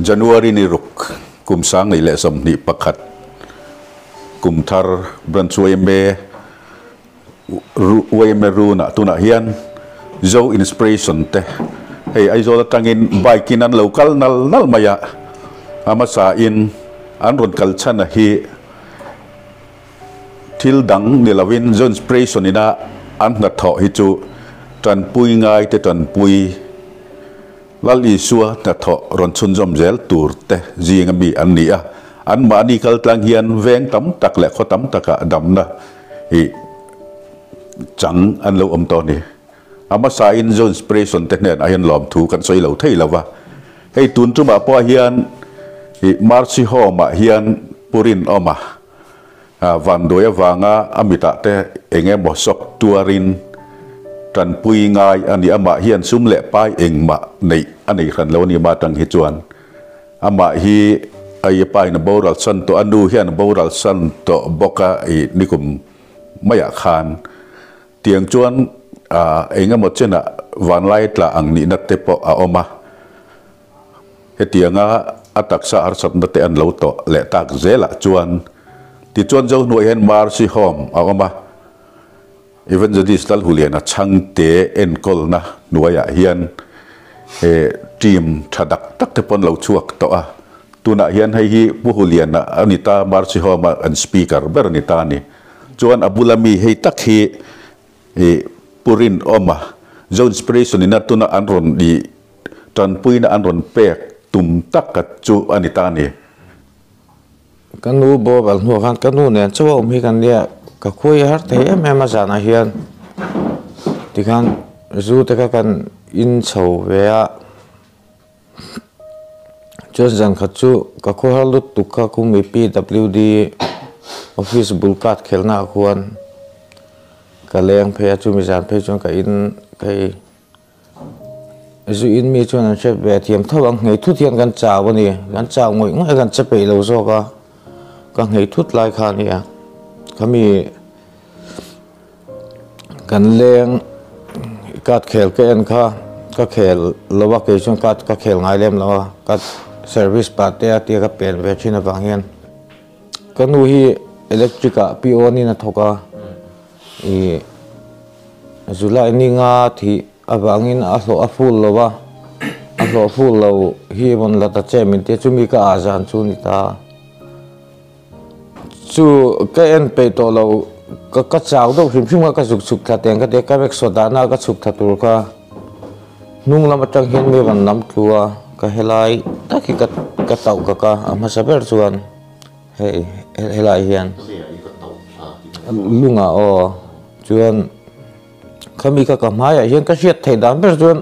Januari ni ruk kum sang ni le som ni pakhat kum thar bran chueme ru na tuna hian zo inspiration te hey ai zo tangin baikinan local nal maya ama sa in an ron kalchana hi thil dang ni lawin zo inspiration ina an na tho hi chu tran pui ngai te tran pui lali suwa na tho ron chun jom zel tur te jinga mi an nia an ma ni kal tlang hian veng tam tak le kho tam taka dam na hi chang an lo om to ni ama sa in zo inspiration te nen ayan lom thu kan soi lo thei lawa hei tun chu ma po hian hi marchi ho ma hian purin oma van doya wanga amita te enge mo sok tuarin tran pui ngai ani ama hian sum le pai eng ma nei ani khan lo ni ma tang hi chuan ama hi ai pai na boral san to anu hian boral san to boka i nikum maya khan tiang chuan enga mo chena van lai tla ang ni na te po a oma he tianga atak sa ar sat na te an lo to le tak zela chuan ti chuan zo no hen mar si hom a oma evangelist hulian a changte en kol na nuaya hian team thadak tak te pon lo chuak to a tuna hian hei hi pu hulian na anita marchi homa an speaker ber anita ni chuan abulami hei tak hi purin oma zo inspiration ina tuna anron di tran pui na anron pek tum tak ka chu anita ni kanu bo bal nu kan kanu ne chawa mi kan dia ka khoi har the em ma jana hian tikhan zu te ka kan in chho ve a just jan khachu ka kho har lut tu ka kum PWD office bulkat khelna khuan ka leng phe chu mi jan phe chon ka in kai zu in mi chon an che ve thiam thawang ngei thu thian kan chaw ni kan chaw ngoi ngai kan che pe lo zo ka ngei thut lai kha ni a kami kan leng kat khel ke en kha ka khel lowa ke chung ka khel ngai lem lawa ka service parte atia ka pen ve china banghian kanu hi electrica PO ni na thoka i zulai ni nga thi awangin a hlo a full lowa a hlo full lo hi bon la ta che min te chumi ka azan chu ni ta chu ka en pe to lo ka chaw do hrim ka suk tha teng ka te ka bek soda na ka suk tha tur ka nung lam atang hian me van nam tlua ka helai ta ki ka tau ka ama saber chuan helai hian lunga o chuan khami ka mai hian ka hiat thei dam ber chuan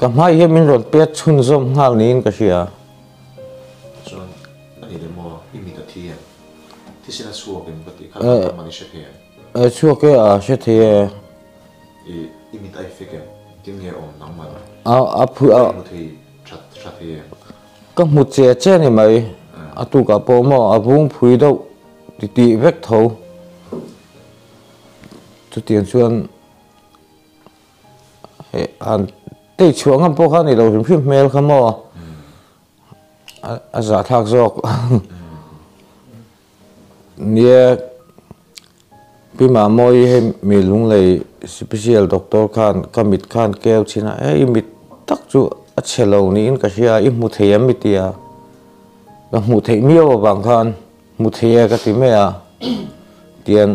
ka mai hian min ron pet chun zom ngal nin ka sia chuan ani de mo imi ta thia tisina suo ken pati kha mani shekhe chuo ke a she the imi tai feke tin nge om nang man a phu a muthi chat he ka mu che ni mai atu ka po mo abung phui do ti vek tho tu tian chuan an te chuang am po kha ni lo hrim mel khamo a za thak jok nia pima moi he mi lung lei special doctor khan kamit khan keu china mit tak chu a chelo ni in ka sia I mu theyam mi tia ka mu thei mio bang khan mu thei ka ti me a tian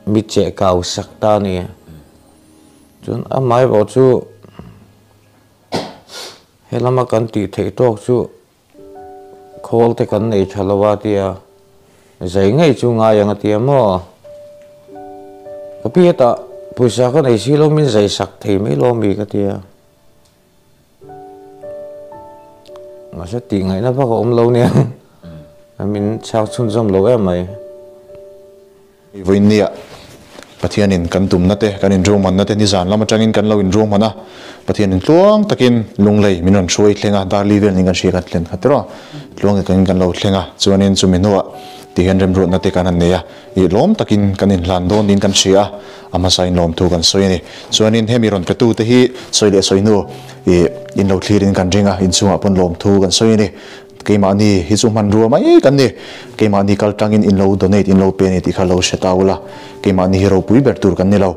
mi che kau sakta ni chun amai bo chu helama kan ti thei tok chu khol te kan nei thalawa tia zai ngai chu nga yang atia mo kapieta puisa ka nei silo min zai sak thei mai lo mi ka tia mà sẽ tiền ngày nó bắt ổn lâu nè mình sao xuân dâm lâu em mày với nia pathian in kan tum na te kan in room man na te ni zan lama tangin kan lo in room mana pathian in tluang takin lunglei minon shuai thlenga dar level ning kan shia kan thlen khatro tluang kan lo thlenga chuanin chuminua ti hen rem ro na te kan an neya I lom takin kan in hlan don din kan shia ama sain lom thu kan soi ni chuanin hemi ron petu te hi soi le soi nu in lo thlirin kan ringa in chunga pon lom thu kan soi ni keima ni hi chu man ruwa mai kan ni keima ni kal tangin in lo donate in lo pe ni ti khalo shetawla keima ni hero pui ber tur kan ni lo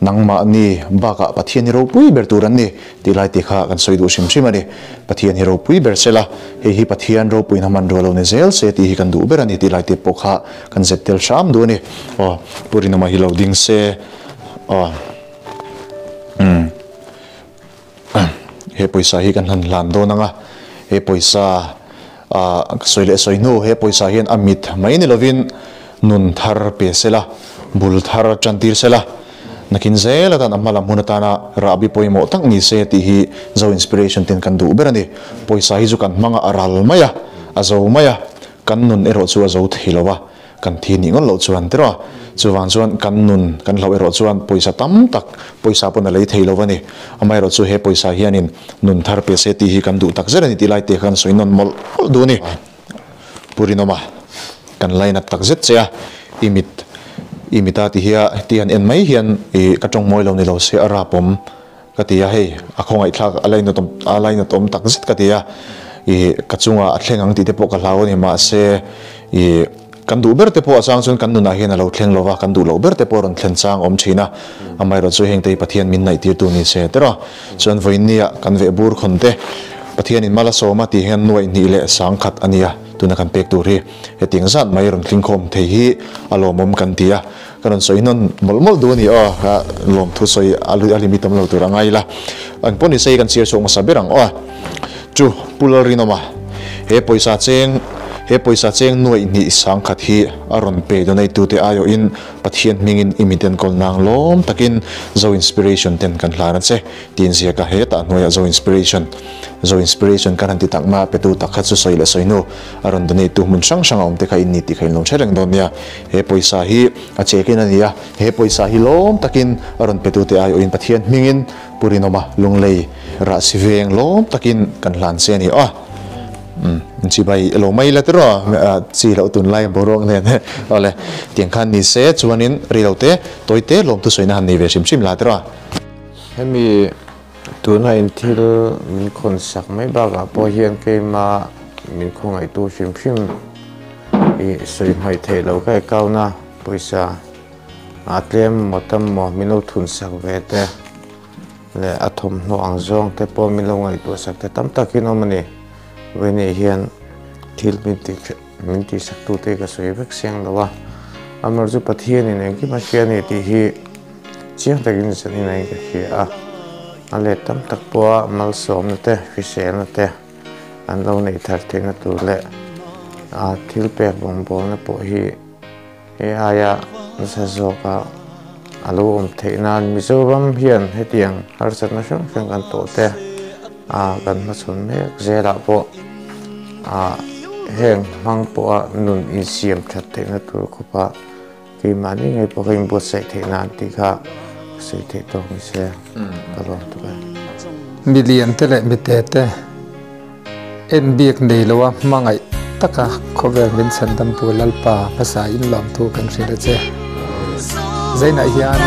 nangma ni baka pathian hero pui ber tur an ni ti lai ti kha kan soi du sim sim ani pathian hero pui ber sela hi pathian ro pui na man ro lo ne zel se ti hi kan du ber ani ti lai ti pokha kan zetel sham du ni purina ma hi lo ding se he poisa hi kan han lan do nanga he poisa soile soinu he poisa hian amit mai ni lovin nun thar pe sela bul thar chantir sela nakin zela tan amala munatana rabi poimo tak ni se ti hi zo inspiration tin kan du berani poisa hi zu kan manga aral maya azo maya kan nun ero chu azo thilowa kan thi ni ngol lo chuan tero chuwan chuan kan nun kan lo ero chuan poisa tam tak poisa pon lei theilowani amai ro chu he poisa hianin nun thar pe se ti hi kan du tak zerani ti lai te khan soinon mol du ni purinoma kan laina tak zet chea imita ti hiya tian en mai hian ka tong moi lo ni lo se ara pom ka tia hei akhongai thak alaina tom tak zet ka tia ka chunga athlengang ti te po ka hlaw ni ma se kan du ber te po asang chun kan nu na hian lo thleng lowa kan du lo ber te po ron thlen chang om china amai ro chu heng te pathian min nai tir tu ni se tero chon voinia kan ve bur khon te pathian in mala soma ti hian nuai ni le sang khat ania tuna kan pek tu ri he ting zat mai ron tling khom the hi alomom kan tia karon soinon molmol du ni lom thu soi alimitam lo tu rangai la an poni sei kan sir so ma saberang chu pularinoma he poisa cheng nuai ni sang khat hi aron pe donate tu te ayo in pathian mingin imiten kol nang lom takin zo inspiration ten kan hlan che tin sia ka he ta noya zo inspiration kan ti takma petu takhat su soile soinu aron donate tu mun sang sang om te kha in ni ti khain lom chereng don ya he poisa hi a chekin ania he poisa hi lom takin aron petu te ayo in pathian mingin purinoma lunglei ra siveng lom takin kan hlan che ni chỉ bay lỗ mai là thế rồi chỉ là tuần lai borong này ole tiếng khan ni se chuanin ri lo te toi te lom tu soina han ni ve sim sim la thế rồi hemi tuần này thil min kon sak mai ba ga po hian ke ma min khongai tu sim sim soi mai the lo kai kau na poisa atlem motam mo min lo thun sak ve te le athom no ang zong te po min lo ngai tu sak te tam takin omani when hian thil min ti sak tu te ka soi vek siang lawa amar ju pathian in ki ma hian ti hi chiang takin sani nai ka hi ale tam tak po mal som na te fisel na te an lo nei thar te na tu le thil pe bom bol na po hi aya sa zo ka alo om the nan mi zo bam hian he tiang har sat na shang kan to te kan ma chun me zera po heng mang po nun in siam that te na tur ko pa ki mani ngai po king bo sai the nan ti kha sai the to mi se ka lo to ka million te le mi te en biak nei lowa mangai taka khover min san dam pu lalpa phasa in lam thu kan ri le che zaina hian